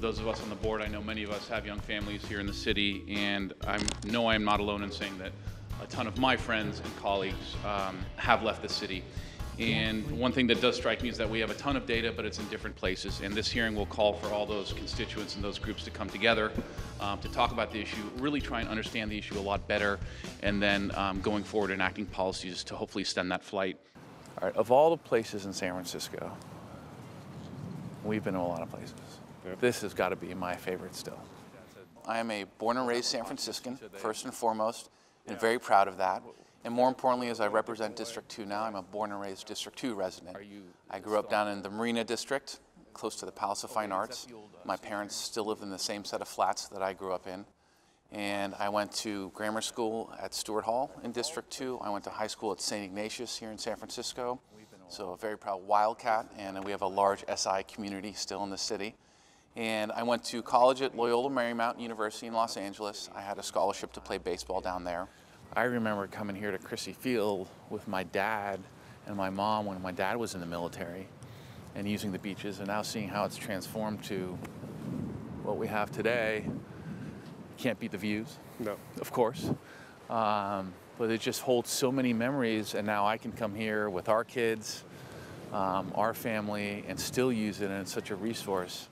those of us on the board, I know many of us have young families here in the city, and I know I am not alone in saying that a ton of my friends and colleagues have left the city. And one thing that does strike me is that we have a ton of data, but it's in different places. And this hearing will call for all those constituents and those groups to come together to talk about the issue, really try and understand the issue a lot better, and then going forward enacting policies to hopefully stem that flight. All right, of all the places in San Francisco, we've been to a lot of places. This has got to be my favorite still. I am a born and raised San Franciscan, first and foremost, and very proud of that. And more importantly, as I represent District 2 now, I'm a born and raised District 2 resident. I grew up down in the Marina District, close to the Palace of Fine Arts. My parents still live in the same set of flats that I grew up in. And I went to grammar school at Stewart Hall in District 2. I went to high school at St. Ignatius here in San Francisco. So a very proud Wildcat, and we have a large SI community still in the city. And I went to college at Loyola Marymount University in Los Angeles. I had a scholarship to play baseball down there. I remember coming here to Crissy Field with my dad and my mom when my dad was in the military and using the beaches, and now seeing how it's transformed to what we have today. Can't beat the views, no, of course. But it just holds so many memories, and now I can come here with our kids, our family, and still use it, and it's such a resource.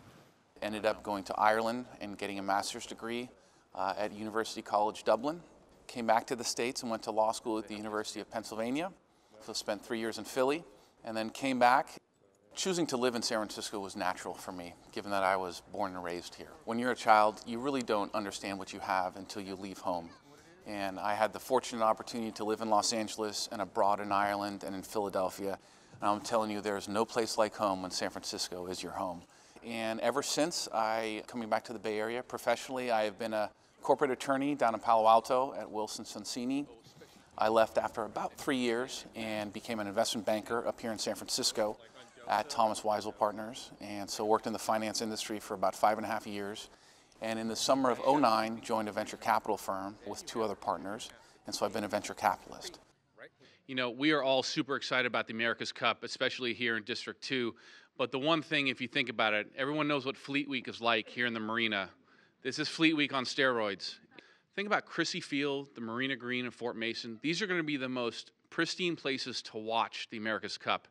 Ended up going to Ireland and getting a master's degree at University College Dublin. Came back to the States and went to law school at the University of Pennsylvania. So spent 3 years in Philly, and then came back. Choosing to live in San Francisco was natural for me, given that I was born and raised here. When you're a child, you really don't understand what you have until you leave home. And I had the fortunate opportunity to live in Los Angeles and abroad in Ireland and in Philadelphia. And I'm telling you, there's no place like home when San Francisco is your home. And ever since coming back to the Bay Area professionally, I have been a corporate attorney down in Palo Alto at Wilson Sonsini. I left after about 3 years and became an investment banker up here in San Francisco at Thomas Weisel Partners, and so worked in the finance industry for about 5.5 years. And in the summer of '09, joined a venture capital firm with 2 other partners, and so I've been a venture capitalist. You know, we are all super excited about the America's Cup, especially here in District 2. But the one thing, if you think about it, everyone knows what Fleet Week is like here in the Marina. This is Fleet Week on steroids. Think about Crissy Field, the Marina Green, and Fort Mason. These are going to be the most pristine places to watch the America's Cup.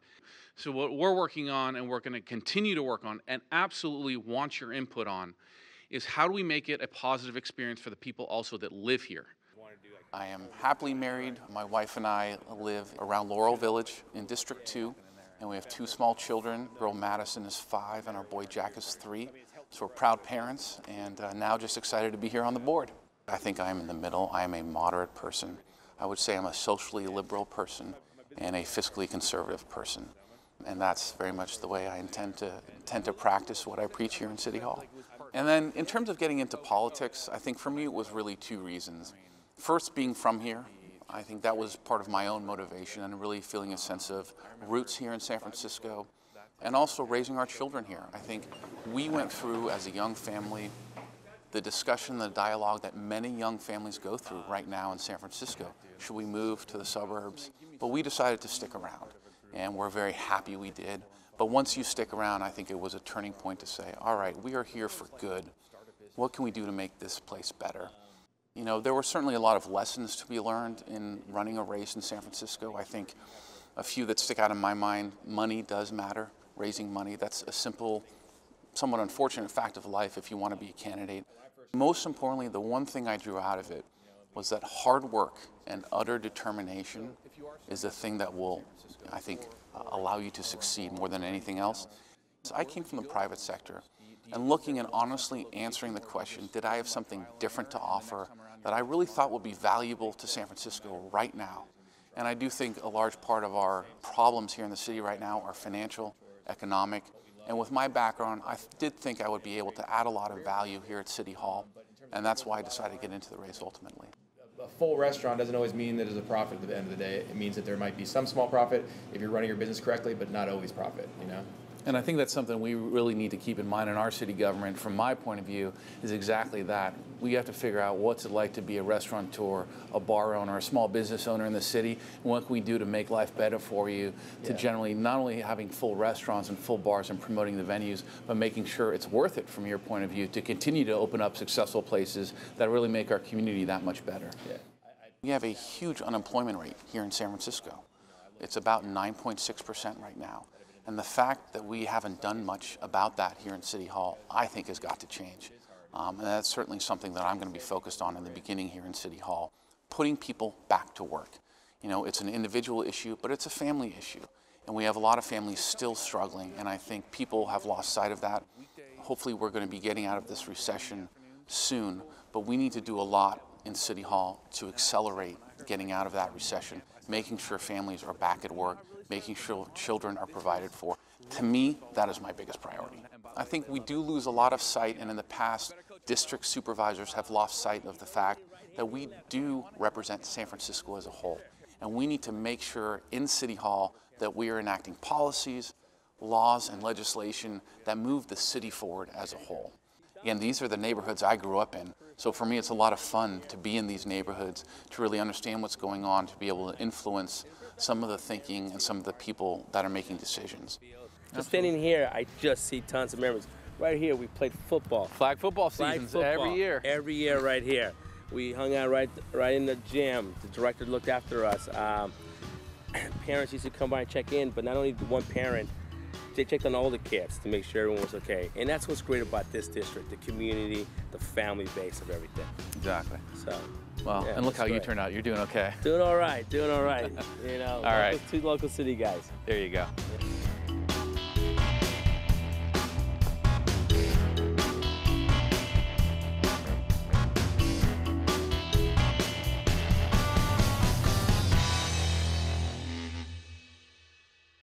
So what we're working on, and we're going to continue to work on, and absolutely want your input on, is how do we make it a positive experience for the people also that live here? I am happily married. My wife and I live around Laurel Village in District 2, and we have 2 small children. Girl Madison is 5, and our boy Jack is 3. So we're proud parents, and now just excited to be here on the board. I think I'm in the middle. I am a moderate person. I would say I'm a socially liberal person and a fiscally conservative person. And that's very much the way I intend to practice what I preach here in City Hall. And then in terms of getting into politics, I think for me it was really 2 reasons. First, being from here, I think that was part of my own motivation, and really feeling a sense of roots here in San Francisco, and also raising our children here. I think we went through, as a young family, the discussion, the dialogue that many young families go through right now in San Francisco. Should we move to the suburbs? But we decided to stick around, and we're very happy we did. But once you stick around, I think it was a turning point to say, all right, we are here for good. What can we do to make this place better? You know, there were certainly a lot of lessons to be learned in running a race in San Francisco. I think a few that stick out in my mind: money does matter, raising money. That's a simple, somewhat unfortunate fact of life if you want to be a candidate. Most importantly, the one thing I drew out of it was that hard work and utter determination is the thing that will, I think, allow you to succeed more than anything else. So I came from the private sector, and looking and honestly answering the question, did I have something different to offer that I really thought would be valuable to San Francisco right now? And I do think a large part of our problems here in the city right now are financial, economic, and with my background, I did think I would be able to add a lot of value here at City Hall, and that's why I decided to get into the race ultimately. A full restaurant doesn't always mean that there's a profit at the end of the day. It means that there might be some small profit if you're running your business correctly, but not always profit, you know? And I think that's something we really need to keep in mind in our city government, from my point of view, is exactly that. We have to figure out what's it like to be a restaurateur, a bar owner, a small business owner in the city, and what can we do to make life better for you, to generally not only having full restaurants and full bars and promoting the venues, but making sure it's worth it from your point of view to continue to open up successful places that really make our community that much better. Yeah. We have a huge unemployment rate here in San Francisco. It's about 9.6% right now. And the fact that we haven't done much about that here in City Hall, I think has got to change. And that's certainly something that I'm going to be focused on in the beginning here in City Hall, putting people back to work. You know, it's an individual issue, but it's a family issue. And we have a lot of families still struggling, and I think people have lost sight of that. Hopefully we're going to be getting out of this recession soon, but we need to do a lot in City Hall to accelerate getting out of that recession, making sure families are back at work, making sure children are provided for. To me, that is my biggest priority. I think we do lose a lot of sight, and in the past, district supervisors have lost sight of the fact that we do represent San Francisco as a whole. And we need to make sure in City Hall that we are enacting policies, laws, and legislation that move the city forward as a whole. Again, these are the neighborhoods I grew up in. So for me, it's a lot of fun to be in these neighborhoods, to really understand what's going on, to be able to influence some of the thinking and some of the people that are making decisions. Just standing here, I just see tons of memories. Right here, we played football. Flag football seasons every year. Every year right here. We hung out right in the gym. The director looked after us. Parents used to come by and check in, but not only one parent, they checked on all the kids to make sure everyone was okay. And that's what's great about this district, the community, the family base of everything. Exactly. So, well, yeah, and look how great. you turned out. You're doing okay. Doing all right, doing all right. You know, all right. Two local city guys. There you go. Yeah.